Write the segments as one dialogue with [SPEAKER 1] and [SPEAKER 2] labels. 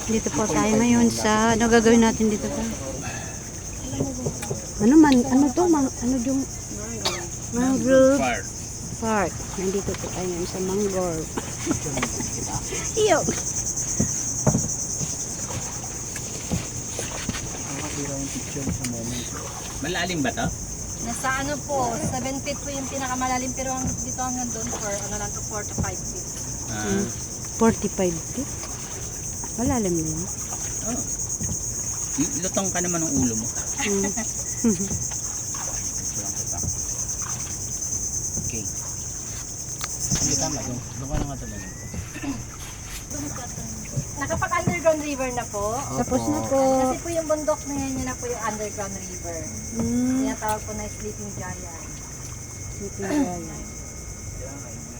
[SPEAKER 1] Dito po tayo ngayon sa, ano gagawin natin dito pa? Ano man, ano to? Ano yung mangrove park. Nandito po tayo ngayon sa mangrove. Iyo!
[SPEAKER 2] Malalim ba to?
[SPEAKER 3] Nasa ano po, 7 feet po yung pinakamalalim pero dito hanggang doon for ano lang to 4 to 5 feet.
[SPEAKER 1] 45 feet? Malalim na yun.
[SPEAKER 2] Oh. Lutong ka naman ng ulo mo. Okay. Hindi tama. Doon ka na nga talaga.
[SPEAKER 3] Nakapag-underground river na po.
[SPEAKER 1] Tapos na po.
[SPEAKER 3] Kasi po yung bundok na yan, yun na po yung underground river. Tinatawag po na Sleeping Giant.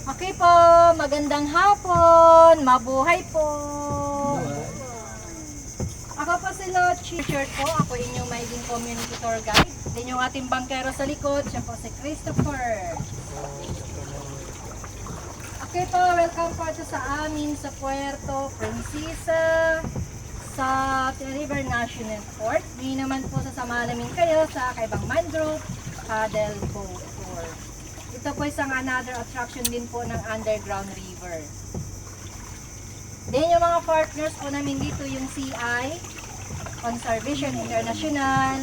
[SPEAKER 3] Okay po, magandang hapon, mabuhay po. Ako po si Lochi Shirt po, ako inyong magiging community tour guide. Din yung ating bangkero sa likod, siya po si Christopher. Okay po, welcome po ito sa amin sa Puerto Princesa sa River National Port. Ngayon naman po sasama namin kayo sa Kaibang Mangrove Paddle Boat Tour. Ito po isang another attraction din po ng underground river. Then yung mga partners po namin dito yung CI, Conservation International,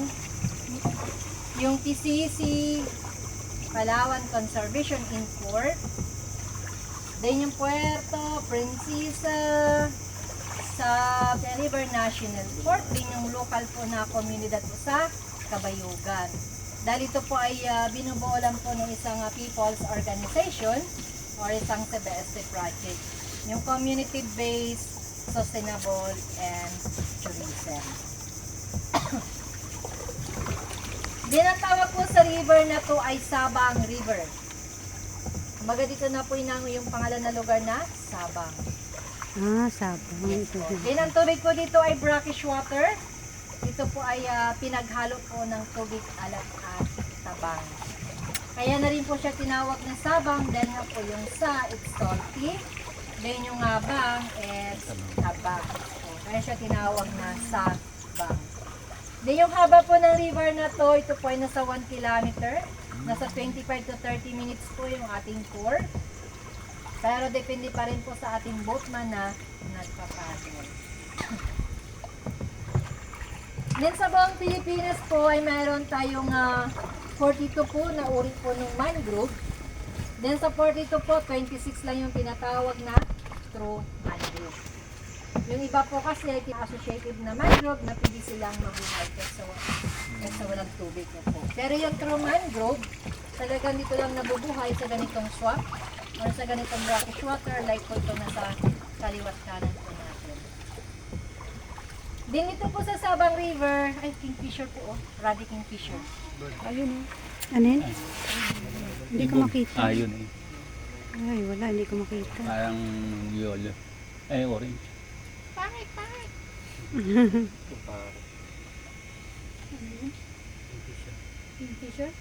[SPEAKER 3] yung PCC, Palawan Conservation in Port, then yung Puerto Princesa sa River National Port, din yung local po na komunidad po sa Kabayugan. Dahil ito po ay binubuolan po ng isang people's organization or isang CBST project. Yung community-based, sustainable, and tourism. Din ang tawag po sa river na to ay Sabang River. Kumbaga dito na po yung pangalan na lugar na Sabang.
[SPEAKER 1] Sabang.
[SPEAKER 3] Din ang tubig po dito ay brackish water. Ito po ay pinaghalo po ng tubig alat at tabang. Kaya na rin po siya tinawag na Sabang dahil nga po yung sa it's salty. Then yung bang is tabang. Kaya siya tinawag na Sabang. Then yung haba po ng river na to, ito po ay nasa 1 kilometer. Nasa 25 to 30 minutes po yung ating tour. Pero depende pa rin po sa ating boatman na nagpapaddle. Then sa buong Pilipinas po ay mayroon tayong 42 po na uri po ng mangrove. Then sa 42 po, 26 lang yung tinatawag na true mangrove. Yung iba po kasi associated na mangrove na pwede silang mabuhay kasi walang tubig na po. Pero yung true mangrove, talagang dito lang nabubuhay sa ganitong swamp or sa ganitong brackish water like po ito nasa kaliwat kanan po natin. Din ito po sa Sabang River, ay kingfisher po Ruddy kingfisher.
[SPEAKER 1] Ayun Ano yun? Hindi ko makita.
[SPEAKER 2] Yun eh.
[SPEAKER 1] Ay, wala, hindi ko makita.
[SPEAKER 2] Parang yellow. Orange.
[SPEAKER 3] Pangit! Kingfisher?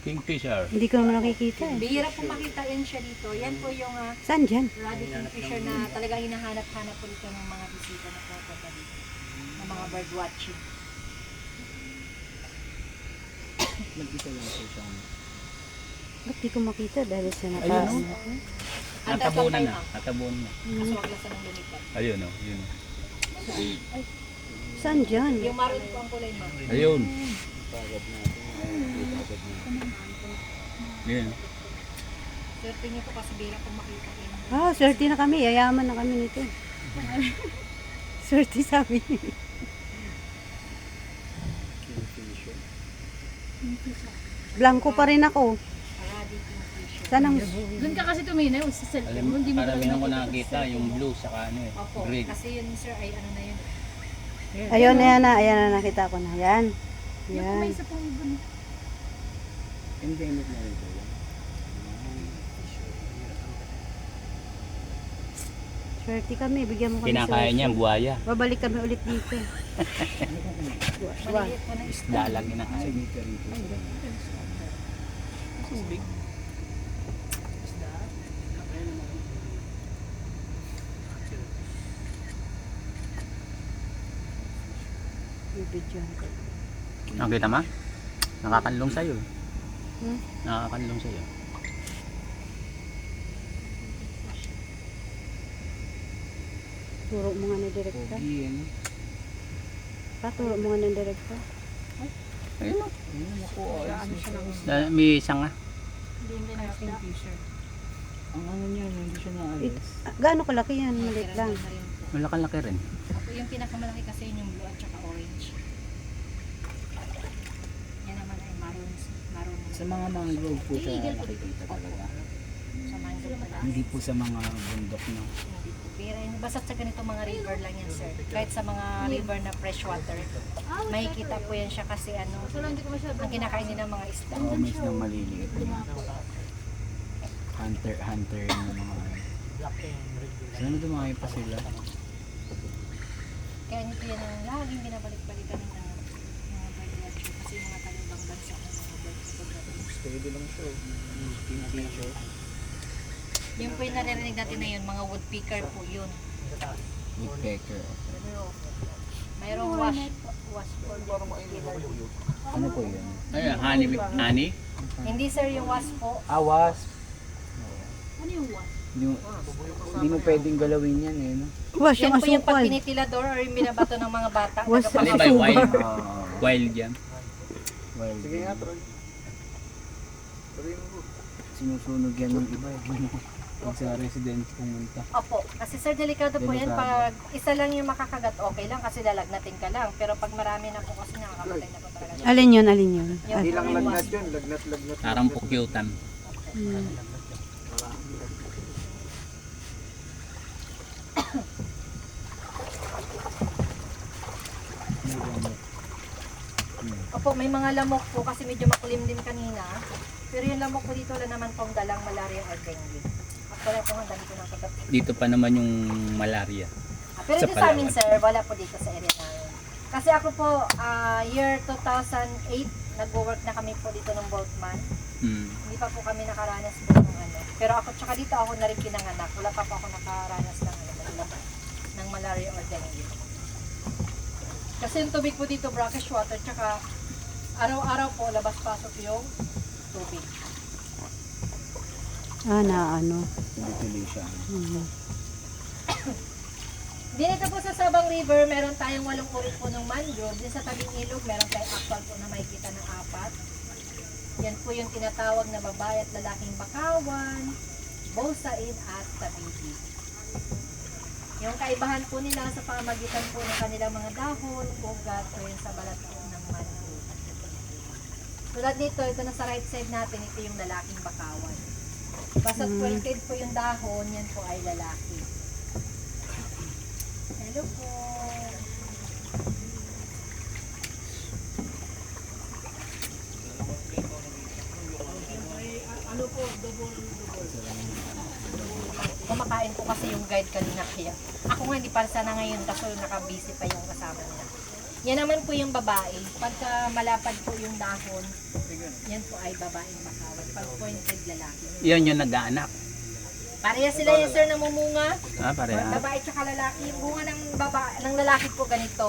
[SPEAKER 2] Kingfisher.
[SPEAKER 1] Hindi ko naman nakikita eh.
[SPEAKER 3] Bihira po makita yan siya dito. Yan po yung
[SPEAKER 1] Saan dyan?
[SPEAKER 3] Ruddy kingfisher na talagang hinahanap-hanap po dito ng mga bisita na pupunta dito. Ng mga bird watching.
[SPEAKER 2] Nag-isa lang po siya.
[SPEAKER 1] Ba't di ko makita dahil sa naka...
[SPEAKER 2] Ayun Natabunan na. Natabunan na.
[SPEAKER 3] Kaso wag lang sa nang lumipat.
[SPEAKER 2] Ayun o. Yun.
[SPEAKER 1] Saan dyan?
[SPEAKER 3] Yung maroon po ang kulay mo.
[SPEAKER 2] Ayun. Yun.
[SPEAKER 3] Swerte niyo po kasi bihira po makita yan.
[SPEAKER 1] Swerte na kami. Yayaman na kami nito. Swerte sa amin. Blanco pa rin ako.
[SPEAKER 3] Ruddy kingfisher.
[SPEAKER 1] Saan ang...
[SPEAKER 4] Doon ka kasi tumina sa cellphone mo, hindi mo
[SPEAKER 2] Karamihan ko nakakita yung blue saka
[SPEAKER 3] Opo,
[SPEAKER 2] green.
[SPEAKER 3] kasi yun sir ay ano na yun.
[SPEAKER 1] Ayun, ayan na, nakita ko na. Yan.
[SPEAKER 4] Yung
[SPEAKER 1] Yan.
[SPEAKER 4] may isa pong ibon.
[SPEAKER 2] Endemic na rin po.
[SPEAKER 1] Swerte kami. Bigyan mo kami
[SPEAKER 2] Kinakaya niya ang buhaya.
[SPEAKER 1] Babalik kami ulit dito.
[SPEAKER 3] Maliliit po na
[SPEAKER 2] Isda lang kinakaya. tubig.
[SPEAKER 1] Bibidyohan ko.
[SPEAKER 2] Ang kita ma? Nakakanlong sa'yo.
[SPEAKER 1] Hmm?
[SPEAKER 2] Nakakanlong sa'yo.
[SPEAKER 1] Turo mo nga na direkta.
[SPEAKER 2] Pogi yan.
[SPEAKER 1] Paturo mo nga ng direkta.
[SPEAKER 2] Ayun mo. May isang nga. Ang ano niya, hindi siya naalis.
[SPEAKER 1] Gaano kalaki yan? Maliit lang.
[SPEAKER 2] Malaki rin.
[SPEAKER 3] Yung pinakamalaki kasi yung blue at saka orange. Yan naman ay maroon.
[SPEAKER 2] Sa mga mangrove po siya nakikita talaga.
[SPEAKER 3] Sa mango pala.
[SPEAKER 2] Hindi po sa mga bundok na.
[SPEAKER 3] Hindi po. Pero basta sa ganito mga river lang yan, sir. Kahit sa mga river na freshwater, makikita po yan siya kasi ano, ang kinakain nila mga isda.
[SPEAKER 2] Oo, may isang maliliit niya. Hunter yung mga... Saan dumayo pa sila?
[SPEAKER 3] Kaya nito yan ang laging binabalik-balikan ng mga birdwatcher kasi yung mga talibang bansa ng mga birds.
[SPEAKER 2] Steady lang siya. Kingfisher.
[SPEAKER 3] Yung po yung naririnig natin na yun, mga woodpecker po yun.
[SPEAKER 2] Woodpecker.
[SPEAKER 3] Mayroong wasp for killer.
[SPEAKER 2] Ano po yun? Ay, honey?
[SPEAKER 3] Hindi sir, yung wasp po.
[SPEAKER 2] Wasp.
[SPEAKER 4] Ano yung what?
[SPEAKER 2] Hindi mo pwedeng galawin yan eh. No?
[SPEAKER 1] Was,
[SPEAKER 3] Yan
[SPEAKER 1] yung
[SPEAKER 3] po yung pag
[SPEAKER 1] asukal.
[SPEAKER 3] tinitilador or yung binabato ng mga bata.
[SPEAKER 1] Was,
[SPEAKER 3] Tagapag-
[SPEAKER 1] yung asukal.
[SPEAKER 2] Wild yan. Wild. Sige nga, Troy. Sinusunog yan ng iba eh. Pag sa residence pumunta.
[SPEAKER 3] Opo, kasi sir, delikado po yan.
[SPEAKER 2] Delikado.
[SPEAKER 3] Pag isa lang yung makakagat, okay lang kasi lalagnatin ka lang. Pero pag marami na po kasi nakakamatay na po talaga.
[SPEAKER 1] Alin yun, alin yun?
[SPEAKER 3] Yung po yung wasp.
[SPEAKER 2] Parang pukyutan.
[SPEAKER 1] Hmm.
[SPEAKER 3] Opo, may mga lamok po kasi medyo makulim din kanina. Pero yung lamok po dito wala naman pong dalang malaria or dengue. Actually po nga dami ko ng kagat.
[SPEAKER 2] Dito pa naman yung malaria.
[SPEAKER 3] Pero
[SPEAKER 2] Sa
[SPEAKER 3] dito sa amin
[SPEAKER 2] Palawan.
[SPEAKER 3] sir, wala po dito sa area namin. Kasi ako po, year 2008, nag-work na kami po dito ng Boltman.
[SPEAKER 2] Hmm.
[SPEAKER 3] Hindi pa po kami nakaranas po ng ano. Pero ako, tsaka dito ako na rin pinanganak. Wala pa po ako nakaranas ng, ng malaria or dengue. Kasi yung tubig po dito, brackish water, tsaka araw-araw po, labas-pasok yung tubig.
[SPEAKER 1] Na ano.
[SPEAKER 2] Tuloy siya.
[SPEAKER 1] Hmm.
[SPEAKER 3] Dito po sa Sabang River, meron tayong 8 uri po ng mangrove. Din sa tabing ilog, meron tayong actual po na makikita ng 4. Yan po yung tinatawag na babae at lalaking bakawan, bosain at tabigi. Yung kaibahan po nila sa pamagitan po ng kanilang mga dahon, ugat, o yung sa balat po ng mangrove. Tulad nito, ito na sa right side natin, ito yung lalaking bakawan. Basta pointed po yung dahon, yan po ay lalaki. Hello po. Kumakain po kasi yung guide kanina kaya. Ako nga hindi para sana ngayon kasi nakabisi pa yung kasama nila. Yan naman po yung babae. Pagka malapad po yung dahon, yan po ay babaeng bakawan. Pag pointed lalaki.
[SPEAKER 2] Yun yung nag-aanak.
[SPEAKER 3] Pareha sila yung sir namumunga.
[SPEAKER 2] Pareha.
[SPEAKER 3] Babae tsaka lalaki. Yung bunga ng lalaki po ganito.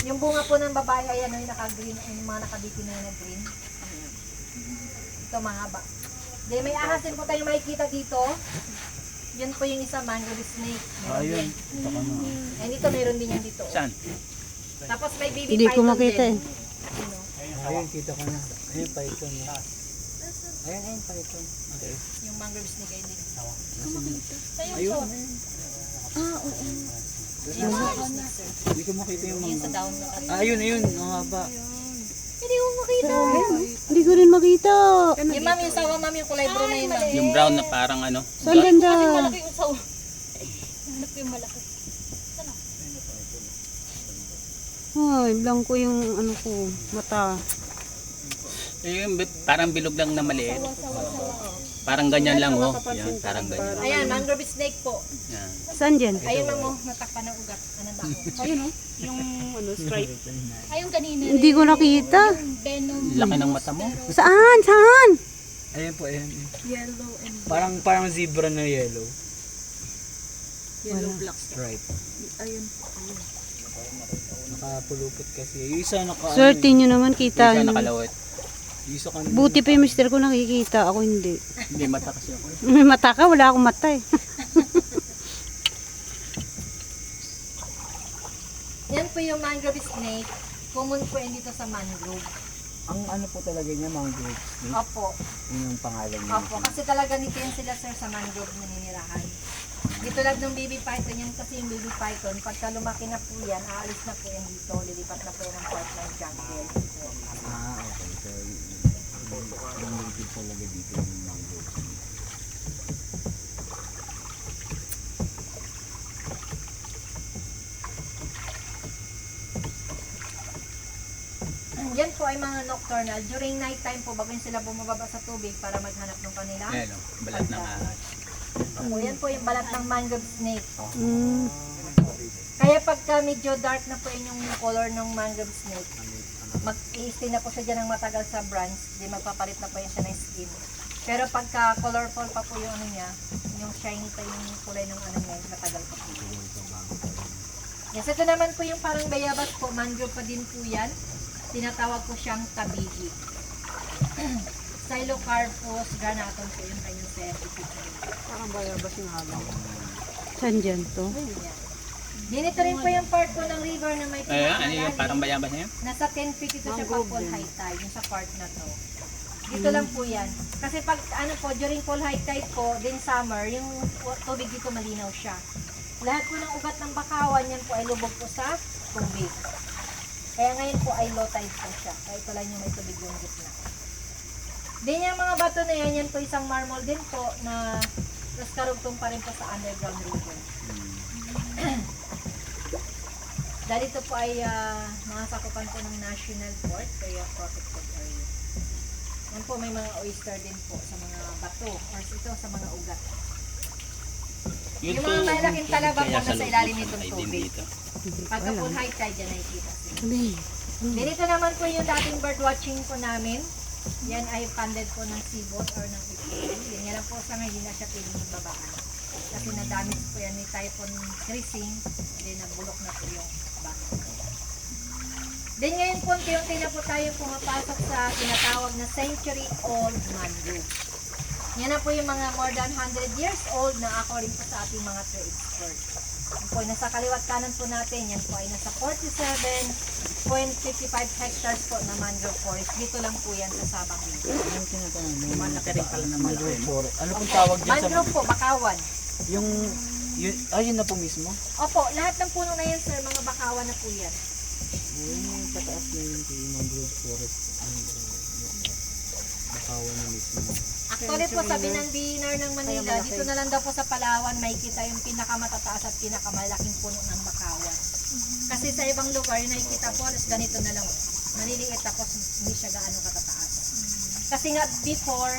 [SPEAKER 3] Yung bunga po ng babae ay ano, yung naka-green, yung mga nakabiti na yung nag-green. Ito mahaba. Then may ahasin po tayong makikita dito. Yan po yung isa, mangrove snake. Meron
[SPEAKER 2] Ayun.
[SPEAKER 3] din.
[SPEAKER 2] Ito ka na.
[SPEAKER 3] And dito meron din yan dito.
[SPEAKER 2] Saan?
[SPEAKER 3] Tapos may baby
[SPEAKER 1] Hindi ko
[SPEAKER 3] python
[SPEAKER 1] makita
[SPEAKER 3] din.
[SPEAKER 1] eh.
[SPEAKER 3] Ano?
[SPEAKER 2] Ayun, kita ko na. Ayun, python. Ayun, python. Okay.
[SPEAKER 3] Yung mangrove snake ay din.
[SPEAKER 2] Ayun.
[SPEAKER 3] Yung mangrove snake, sir.
[SPEAKER 2] Hindi ko makita yung
[SPEAKER 3] Yung
[SPEAKER 2] mga...
[SPEAKER 3] sa down na
[SPEAKER 2] Ayun, ayun. Ang haba.
[SPEAKER 3] Hindi ko makita.
[SPEAKER 1] Hindi ko rin makita.
[SPEAKER 3] Yung ma'am, yung sawa ma'am, yung kulay brown na yun ma'am.
[SPEAKER 2] Yung brown na parang ano.
[SPEAKER 1] Saan ganda?
[SPEAKER 3] Malaki yung sawa. Hanap ko yung malaki.
[SPEAKER 1] Ay, blanco yung ano ko, mata.
[SPEAKER 2] Yung parang bilog lang na maliit. Parang ganyan lang oh. Yan, parang ganyan.
[SPEAKER 3] Ayan, mangrove snake po.
[SPEAKER 2] Yan.
[SPEAKER 1] Saan dyan?
[SPEAKER 3] Ayun ma'am, oh, natakpan ng ugat. Anong dako?
[SPEAKER 1] Ayun oh. Yung ano, stripe.
[SPEAKER 4] Ayun kanina.
[SPEAKER 1] Hindi ko nakita.
[SPEAKER 4] Venom.
[SPEAKER 2] Laki ng mata mo.
[SPEAKER 1] Saan? Saan?
[SPEAKER 5] Ayan po, ayan.
[SPEAKER 4] Yellow and
[SPEAKER 5] Parang zebra na yellow.
[SPEAKER 4] yellow black.
[SPEAKER 5] Stripe.
[SPEAKER 4] Ayun.
[SPEAKER 5] Nakapulupot kasi. Yung isa
[SPEAKER 1] Swerte nyo naman, kita
[SPEAKER 2] Isa
[SPEAKER 1] nyo.
[SPEAKER 2] nakalawit.
[SPEAKER 5] Yung isa kanina.
[SPEAKER 1] Buti pa yung mister ko nakikita, ako hindi.
[SPEAKER 2] Hindi mata kasi ako.
[SPEAKER 1] May mata ka, wala akong mata eh.
[SPEAKER 3] Yan po yung mangrove snake. Common po yan dito sa mangrove.
[SPEAKER 5] Ang ano po talaga niya, mangrove snake.
[SPEAKER 3] Opo.
[SPEAKER 5] Yun yung pangalan niya.
[SPEAKER 3] Opo. Kasi talaga nito yan sila sir sa mangrove na ninirahan. Dito lang ng baby python yan kasi yung baby python, pagka lumaki na po yan, aalis na po yan dito. Lilipat na po yan ng part ng jungle.
[SPEAKER 5] Ah, okay. So, yung native talaga dito yung mangrove snake.
[SPEAKER 3] Yan po ay mga nocturnal. During night time po, bago yun sila bumababa sa tubig para maghanap ng kanila.
[SPEAKER 2] Ayan o, balat ng ahas.
[SPEAKER 3] Opo, yan po yung balat ng mangrove snake.
[SPEAKER 1] Mm.
[SPEAKER 3] Kaya pagka medyo dark na po yun yung color ng mangrove snake, mag-i-stay na po siya dyan ng matagal sa branch, di magpapalit na po yan siya ng skin. Pero pagka colorful pa po yung ano niya, yung shiny pa yung kulay ng ano niya, matagal pa po. Yes, ito naman po yung parang bayabas po, mangrove pa din po yan. Tinatawag po siyang tabigi. Stylocarpus granatum po yung kanyang scientific name.
[SPEAKER 4] Parang bayabas yung halaw.
[SPEAKER 1] Saan dyan to?
[SPEAKER 3] Yan. Dinito rin po yung part po ng river na may
[SPEAKER 2] Ayan, ano yung
[SPEAKER 3] pinakalalim.
[SPEAKER 2] parang bayabas na yan?
[SPEAKER 3] Nasa 10 feet ito siya pag full high tide, yung sa part na to. Dito lang po yan. Kasi pag ano po, during full high tide po, din summer, yung tubig dito malinaw siya. Lahat po ng ugat ng bakawan, yan po ay lubog po sa tubig. Kaya ngayon po ay low tide po siya. Kaya ito lang yung may tubig yung gitna. Din yung mga bato na yan, yan po isang marmol din po na mas karugtong pa rin po sa underground river. Dahil ito po ay mga sakupan po ng national port, kaya protected area. Yan po, may mga oyster din po sa mga bato or ito sa mga ugat. Yung mga malaking talaba po nasa ilalim nitong tubig. Pagka full high tide, yan nakikita sila. Dito naman po yung dating bird watching po namin. Yan ay funded po ng seaboat or ng PPL. Yan lang po sa ngayon na siya piling babaan. Kasi na-damage po yan ni Typhoon Crising. Then nabulok na po yung baka. Then ngayon po, unti-unti na po tayo pumapasok sa tinatawag na century-old mangrove. Yan na po yung mga more than 100 years old na according po sa ating mga tree experts. Yan po, nasa kaliwat kanan po natin, yan po ay nasa 47.55 hectares po na mangrove forest. Dito lang po yan sa Sabang River.
[SPEAKER 5] Ano tinatanong mo?
[SPEAKER 2] Malaki rin pala na
[SPEAKER 5] Mangrove forest. Ano pong tawag dyan sa...
[SPEAKER 3] Mangrove po, bakawan.
[SPEAKER 5] Yung... Yun na po mismo?
[SPEAKER 3] Opo, lahat ng puno na yan sir, mga bakawan na po yan.
[SPEAKER 5] Yung pataas na yun yung mangrove forest. Bakawan na mismo.
[SPEAKER 3] Actually po, sabi ng DNR ng Manila, dito na lang daw po sa Palawan, may kita yung pinakamatataas at pinakamalaking puno ng bakawan. Kasi sa ibang lugar, yung nakikita po, alas ganito na lang. Maliliit tapos hindi siya gaano katataas. Kasi nga before,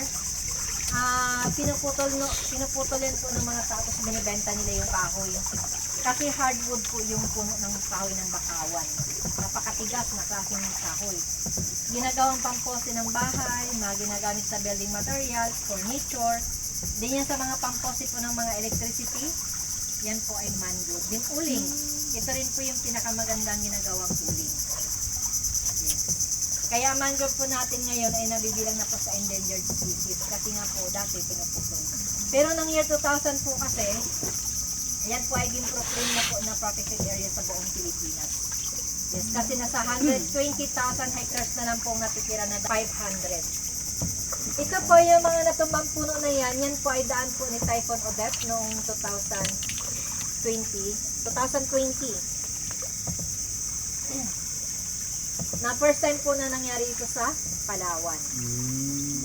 [SPEAKER 3] pinuputol yan po ng mga tao tapos binibenta nila yung kahoy. Kasi hardwood po yung puno ng kahoy ng bakawan. Napakatigas na klaseng kahoy. Ginagawang pampose ng bahay, mga ginagamit sa building materials, furniture. Din yan sa mga pampose po ng mga electricity. Yan po ay mangrove. Din uling. Ito rin po yung pinakamagandang ginagawang uling. Yes. Kaya mangrove po natin ngayon ay nabibilang na po sa endangered species. Kasi nga po dati pinuputol. Pero nung year 2000 po kasi, yan po ay din-proclaim na po na protected area sa buong Pilipinas. Yes, kasi nasa 120,000 hectares na lang po ang natitira na 500. Ito po yung mga natumbang puno na yan. Yan po ay daan po ni Typhoon Odette noong 2020. Na first time po na nangyari ito sa Palawan.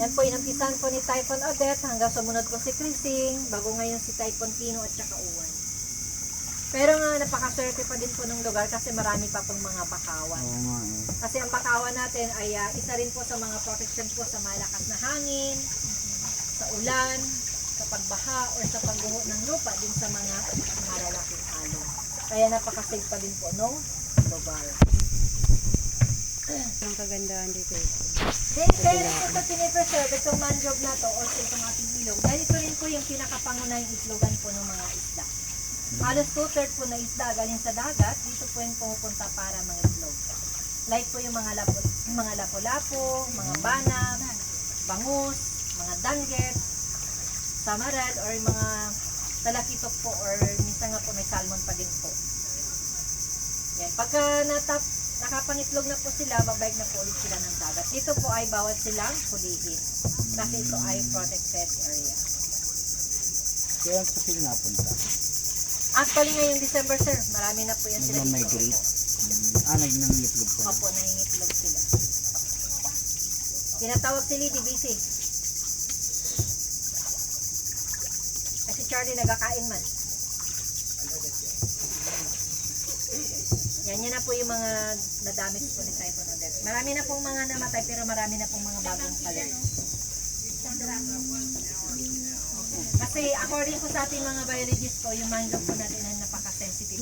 [SPEAKER 3] Yan po yung umpisan po ni Typhoon Odette hanggang sumunod po si Crising, bago ngayon si Typhoon Pino at saka Uwan. Pero nga napakaswerte pa din po ng lugar kasi marami pa pong mga bakawan.
[SPEAKER 5] Oo nga eh.
[SPEAKER 3] Kasi ang bakawan natin ay isa rin po sa mga protection po sa malakas na hangin, sa ulan, sa pagbaha o sa pagguho ng lupa din sa mga malalaking alon. Kaya napakasave pa din po nung lugar.
[SPEAKER 1] Ang kagandahan dito.
[SPEAKER 3] Kaya rin po ito pinipreserve, itong mangrove na to, or itong ating ilog. Dahil ito rin po yung pinakapangunahing itlogan po ng mga isda. Halos 2/3 po na isda galing sa dagat, dito po yung pumupunta para mga itlog. Like po yung mga lapo-lapo, mga banam, bangus, mga danggit, samaral, or mga talakitok po, or minsan nga po may salmon pa din po. Yan. Pagka nakapangitlog na po sila, babalik na po ulit sila ng dagat. Dito po ay bawal silang hulihin. Kasi ito ay protected area.
[SPEAKER 5] Kaya po sila napunta.
[SPEAKER 3] Actually ngayong December sir, marami na po yan sila dito.
[SPEAKER 5] Nag-migrate. Nangitlog pala.
[SPEAKER 3] Opo, nangingitlog sila. Tinatawag si Lady Busy. Kasi Charlie nagkakain man. Yan na po yung mga na-damage po ni Typhoon Odette. Marami na pong mga namatay pero marami na pong mga bagong palit. Kasi according po sa ating mga biologists po, yung mangrove po natin ay napaka-sensitive.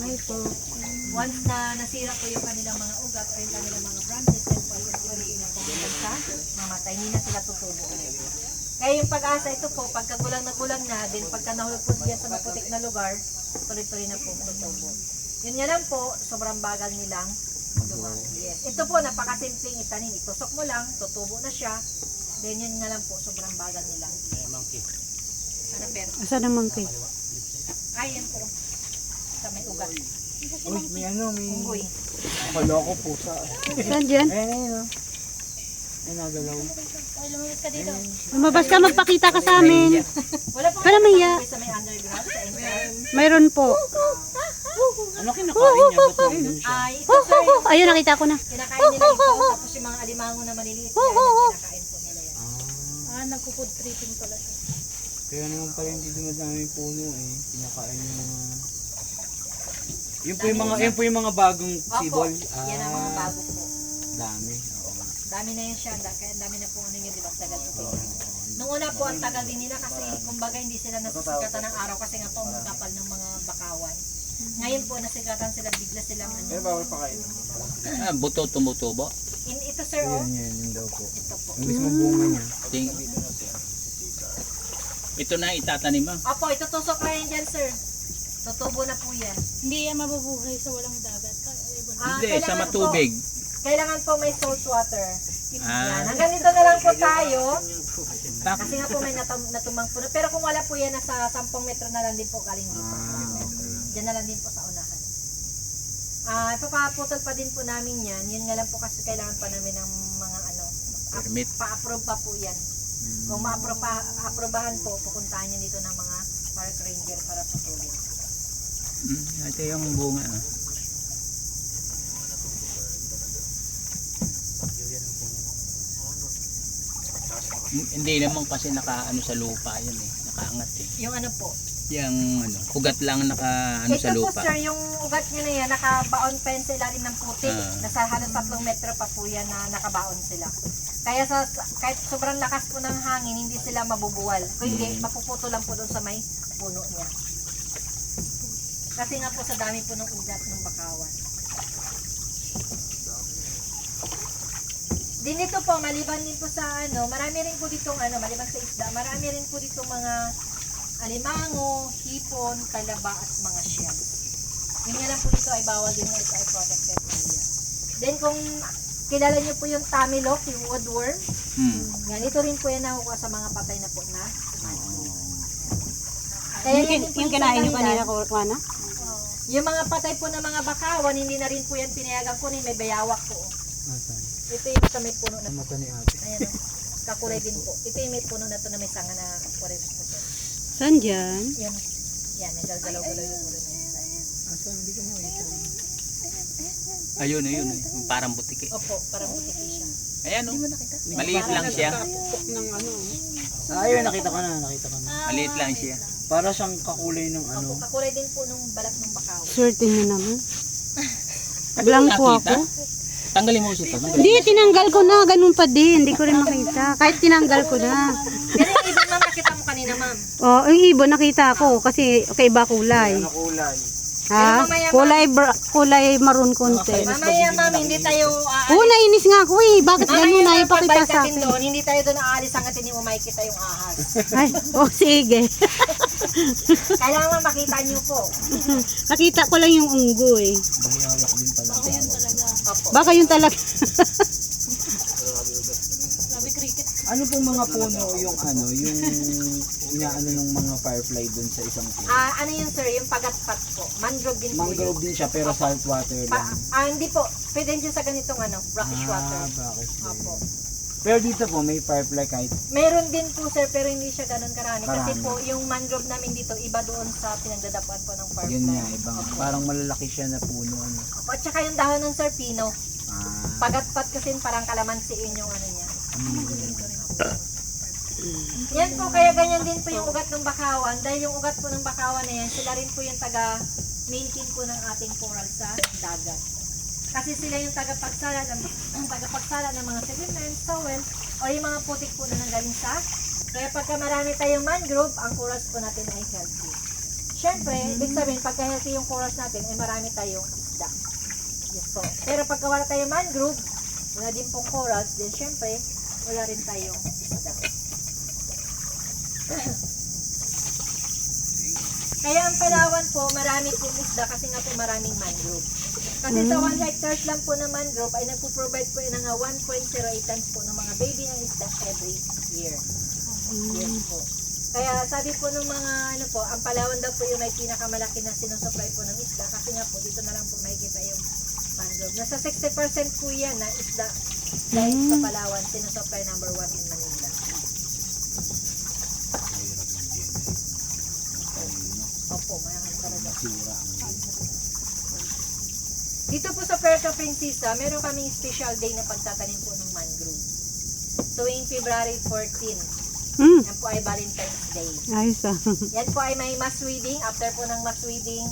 [SPEAKER 3] Once na nasira po yung kanilang mga ugat o yung kanilang mga branches, then po yung ulit na po sa mamatay. Hindi na sila tutubo ulit. Kaya yung pag-asa ito po, pagka gulang na, din pagka nahulog po diyan sa maputik na lugar, tuloy-tuloy na po tutubo. Yun nga lang po, sobrang bagal nilang dumami. Yes. Ito po, napakasimpleng itanim. Itusok mo lang, tutubo na siya. Then yun nga lang po, sobrang bagal nilang. Ano pero?
[SPEAKER 1] Asa na monkey?
[SPEAKER 3] Ay, yan po. Sa may ugat.
[SPEAKER 5] Uy, may ano, may...
[SPEAKER 3] Unggoy.
[SPEAKER 5] Akala ko pusa.
[SPEAKER 1] Saan dyan?
[SPEAKER 5] Ayun. Ay, nagalaw.
[SPEAKER 3] Ay, lumabas ka dito.
[SPEAKER 1] Lumabas ka, magpakita ka sa amin.
[SPEAKER 3] Wala pong
[SPEAKER 1] Wala may ya.
[SPEAKER 3] sa may underground, sa entrance.
[SPEAKER 1] Mayroon po.
[SPEAKER 5] Ano kinakain niya? Ba't nandun siya?
[SPEAKER 3] Ay, ito sir, yung
[SPEAKER 1] Ayun, nakita ko na.
[SPEAKER 3] kinakain nila ito. Tapos yung mga alimango na maliliit yan, kinakain po nila yan.
[SPEAKER 4] Nagpo-food tripping pala siya.
[SPEAKER 5] Kaya naman pala hindi dumadami yung puno eh. Kinakain yung mga... Yun po yung mga bagong
[SPEAKER 3] Opo,
[SPEAKER 5] sibol.
[SPEAKER 3] yan ang mga bago po.
[SPEAKER 5] Dami. Oo nga.
[SPEAKER 3] Dami na yan siya, kaya dami na po ano yun, di ba, tagal po. Nung una po, ang tagal din nila kasi kumbaga hindi sila nasisikatan ng araw kasi nga po ang kapal ng mga bakawan. Ngayon po, nasikatan sila, bigla silang ano.
[SPEAKER 5] bawal pa kain.
[SPEAKER 2] Buto tumutubo.
[SPEAKER 3] Ito sir, oh.
[SPEAKER 5] Yun daw po.
[SPEAKER 3] Ito po.
[SPEAKER 5] Yung mismo bunga niya.
[SPEAKER 2] Ito na itatanim mo.
[SPEAKER 3] Opo, ito tusok na yan dyan sir. Tutubo na po yan.
[SPEAKER 4] Hindi yan mabubuhay sa walang dagat.
[SPEAKER 2] Hindi, sa
[SPEAKER 3] Kailangan
[SPEAKER 2] matubig.
[SPEAKER 3] Kailangan po may salt water. Yan.
[SPEAKER 2] Ah,
[SPEAKER 3] Hanggang dito na lang po tayo.
[SPEAKER 2] bak-
[SPEAKER 3] Kasi nga po may natumang po. Pero kung wala po yan, nasa 10 metro na lang din po galing dito. Diyan na lang din po sa unahan. Ipapaputol pa din po namin yan. Yun nga lang po kasi kailangan pa namin ng mga ano.
[SPEAKER 2] Permit.
[SPEAKER 3] Pa-approve pa po yan. Kung ma-aprobahan po, pupuntahan niya dito ng mga park ranger para putulin.
[SPEAKER 2] Ito yung bunga. Ah. Hindi naman kasi nakaano sa lupa yan eh. Nakaangat eh.
[SPEAKER 3] Yung ano po.
[SPEAKER 2] Yung ano, ugat lang nakaano sa
[SPEAKER 3] Ito po
[SPEAKER 2] lupa.
[SPEAKER 3] sir, yung ugat niya na yan, nakabaon pa yan sa ilalim ng putik.
[SPEAKER 2] Ah.
[SPEAKER 3] Nasa halos 3 metro pa po yan na nakabaon sila. Kaya kahit sobrang lakas po ng hangin, hindi sila mabubuwal. Kung hindi, mapuputo lang po doon sa may puno niya. Kasi nga po sa dami po ng ugat ng bakawan. Din dito po, maliban din po sa ano, marami rin po dito maliban sa isda, marami rin po dito mga alimango, hipon, talaba at mga shells. Yun nga lang po dito ay bawal din nga ito ay protected area. Then kung kilala niyo po yung tamilok, yung woodworm, ganito rin po yan nakukuha sa mga patay na po na tumanin. Kaya yan din po
[SPEAKER 1] Yung
[SPEAKER 3] yung
[SPEAKER 1] kinain nyo
[SPEAKER 3] dahilan.
[SPEAKER 1] kanina ko, Juana?
[SPEAKER 3] Yung mga patay po na mga bakawan, hindi na rin po yan pinayagan ko, may bayawak po.
[SPEAKER 5] Asan?
[SPEAKER 3] Ito yung sa may puno na
[SPEAKER 5] Ang
[SPEAKER 3] to.
[SPEAKER 5] mata ni ate.
[SPEAKER 3] Ayan o. Kakulay din po. Ito yung may puno na to na may sanga na orange po to.
[SPEAKER 1] Saan dyan?
[SPEAKER 3] Yan. Yan, nagagalaw-galaw yung ulo niya.
[SPEAKER 5] Asan? Hindi ko makita.
[SPEAKER 2] Ayun. Yung parang butiki.
[SPEAKER 3] Opo, parang butiki siya.
[SPEAKER 2] Ayan oh. Maliit lang siya.
[SPEAKER 5] Ayun, nakita ko na.
[SPEAKER 2] Maliit lang siya.
[SPEAKER 5] Para siyang kakulay ng ano.
[SPEAKER 3] Opo, kakulay din po nung balat ng bakaw.
[SPEAKER 1] Swerte nyo naman. Blanco
[SPEAKER 2] Nakita?
[SPEAKER 1] ako.
[SPEAKER 2] Tanggalin mo ito.
[SPEAKER 1] Hindi, tinanggal ko na. Ganun pa din. Hindi ko rin makita. Kahit tinanggal ko na.
[SPEAKER 3] Pero yung ibon ma'am, nakita mo kanina ma'am.
[SPEAKER 1] Oh, yung ibon nakita ko kasi kaiba kulay.
[SPEAKER 5] Ano kulay?
[SPEAKER 1] Ha? Kulay maroon konti.
[SPEAKER 3] Mamaya ma'am, hindi tayo
[SPEAKER 1] Oo, nainis nga ako eh. Bakit ganun? Ayaw pakita sa
[SPEAKER 3] natin
[SPEAKER 1] akin.
[SPEAKER 3] doon, hindi tayo doon aalis hanggat hindi mo makikita yung ahas.
[SPEAKER 1] Ay, sige.
[SPEAKER 3] Kailangan makita niyo po.
[SPEAKER 1] Nakita ko lang yung unggoy.
[SPEAKER 5] Mayawak din pala.
[SPEAKER 4] Baka yun talaga.
[SPEAKER 3] Opo.
[SPEAKER 1] Baka yun talaga.
[SPEAKER 4] Sabi cricket.
[SPEAKER 5] Ano pong mga puno yung yung inaano ng mga firefly dun sa isang puno?
[SPEAKER 3] Ano yun sir, yung pagatpat po. Mangrove din po yun.
[SPEAKER 5] Mangrove din siya pero salt water lang.
[SPEAKER 3] Hindi po. Pwede din siya sa ganitong brackish water.
[SPEAKER 5] Bakit?
[SPEAKER 3] Opo.
[SPEAKER 5] Pero dito po may firefly kahit
[SPEAKER 3] Meron din po sir, pero hindi siya ganun karami. Kasi
[SPEAKER 5] Karami.
[SPEAKER 3] po, yung mangrove namin dito, iba doon sa pinagdadapuan po ng firefly.
[SPEAKER 5] yun nga ibang parang malalaki siya na puno ano.
[SPEAKER 3] Opo, at saka yung dahon ng sir, pino.
[SPEAKER 5] Ah,
[SPEAKER 3] Pagatpat kasi parang kalamansi yun yung ano niya. Yan po, kaya ganyan din po yung ugat ng bakawan. Dahil yung ugat po ng bakawan na yan, sila rin po yung taga-maintain po ng ating coral sa dagat. Kasi sila yung tagapagsala ng mga sediments, soil, o yung mga putik po na nanggaling sa. Kaya pagka marami tayong mangrove, ang corals po natin ay healthy. Siyempre, ibig sabihin, pagka healthy yung corals natin, ay marami tayong isda. Yes po. Pero pagka wala tayong mangrove, wala din pong corals, then siyempre, wala rin tayong isda. Kaya ang Palawan po, marami pong isda kasi nga po maraming mangrove. Kasi sa 1 hectares lang po na mangrove ay nagpo-provide po ng 1.08 tons po ng mga baby ng isda every year. Yes po. Kaya sabi po ng mga ang Palawan daw po yung may pinakamalaki na sinusupply po ng isda kasi nga po dito na lang po makikita yung mangrove. Nasa 60% po yan na isda dahil sa Palawan, sinusupply number 1 in Manila. Opo, mayaman talaga. Dito po sa Puerto Princesa, meron kaming special day na pagtatanim po ng mangrove. Tuwing February 14. Yan po ay Valentine's Day.
[SPEAKER 1] Ayos ah.
[SPEAKER 3] Yan po ay may mass weeding. After po ng mass weeding,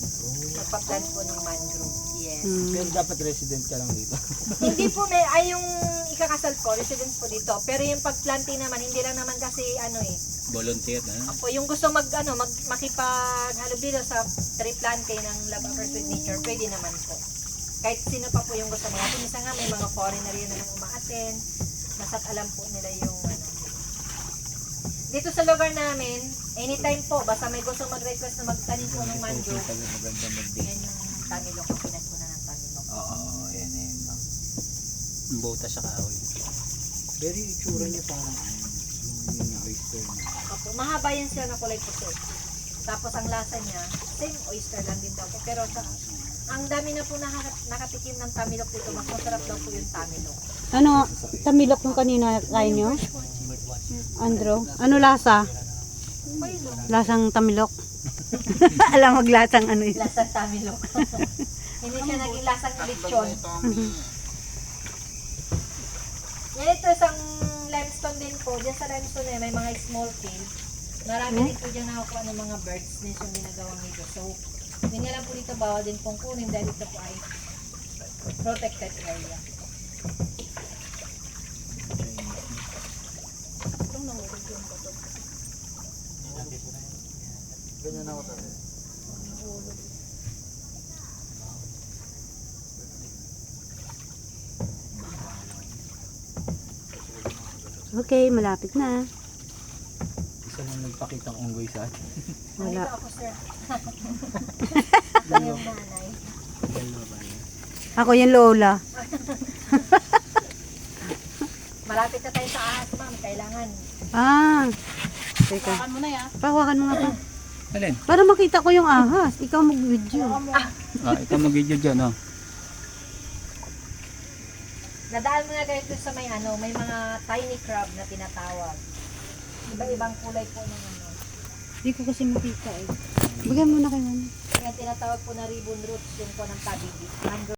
[SPEAKER 3] magpa-plant po ng mangrove. Yes.
[SPEAKER 5] pero dapat resident ka lang dito.
[SPEAKER 3] Hindi po yung ikakasal po, resident po dito. Pero yung pag-planting naman, hindi lang naman kasi
[SPEAKER 2] Volunteer na.
[SPEAKER 3] Opo, yung gusto makipag-halubilo sa tree planting ng Love Affairs with Nature, pwede naman po. Kahit sino pa po yung gusto mga. Minsan nga may mga foreigner yun naman umaaten. Basta't alam po nila yung Dito sa lugar namin, anytime po, basta may gusto mag-request na magtanim po ng mangrove,
[SPEAKER 5] Maganda mag-date.
[SPEAKER 3] yan yung tamilok, ang pinagpunan ng tamilok.
[SPEAKER 5] Oo, yan.
[SPEAKER 2] Ang butas sa kahoy.
[SPEAKER 5] Pero yung itsura niya parang yung oyster na.
[SPEAKER 3] Opo, mahaba yan sila na kulay puti. Tapos ang lasa niya, same oyster lang din daw po. Pero ang dami na po nakatikim ng tamilok dito, mas masarap daw po yung tamilok.
[SPEAKER 1] Ano, tamilok yung kanina kain nyo? Andro, ano lasa? Lasang tamilok? Alam maglasang ano yun.
[SPEAKER 3] Lasang tamilok. Hindi siya naging lasang lechon. Yan ito isang limestone din po. Diyan sa limestone may mga small cave. Marami din po dyan nakakuha ng mga birds nest yung ginagawang nito. So, yun lang po dito bawal din pong kunin dahil ito po ay protected area.
[SPEAKER 5] Ganyan ako talaga.
[SPEAKER 1] Okay, malapit na.
[SPEAKER 5] Isa lang nagpakitang unggoy sa atin.
[SPEAKER 1] Wala.
[SPEAKER 3] Ito ako, sir. Ito yung nanay.
[SPEAKER 1] Ako yung lola.
[SPEAKER 3] Malapit na tayo sa ahas, ma'am. Kailangan.
[SPEAKER 1] Teka.
[SPEAKER 4] Hawakan mo na ya.
[SPEAKER 1] Pahawakan mo nga pa.
[SPEAKER 2] Alin?
[SPEAKER 1] Para makita ko yung ahas. Ikaw mag-video.
[SPEAKER 2] Ikaw mag-video dyan,
[SPEAKER 3] Nadaan mo na guys sa may mga tiny crab na tinatawag. Iba-ibang kulay po ng
[SPEAKER 1] Hindi ko kasi makita eh. Bigyan mo na kayo.
[SPEAKER 3] Kaya tinatawag po na ribbon roots yung po ng tabigi.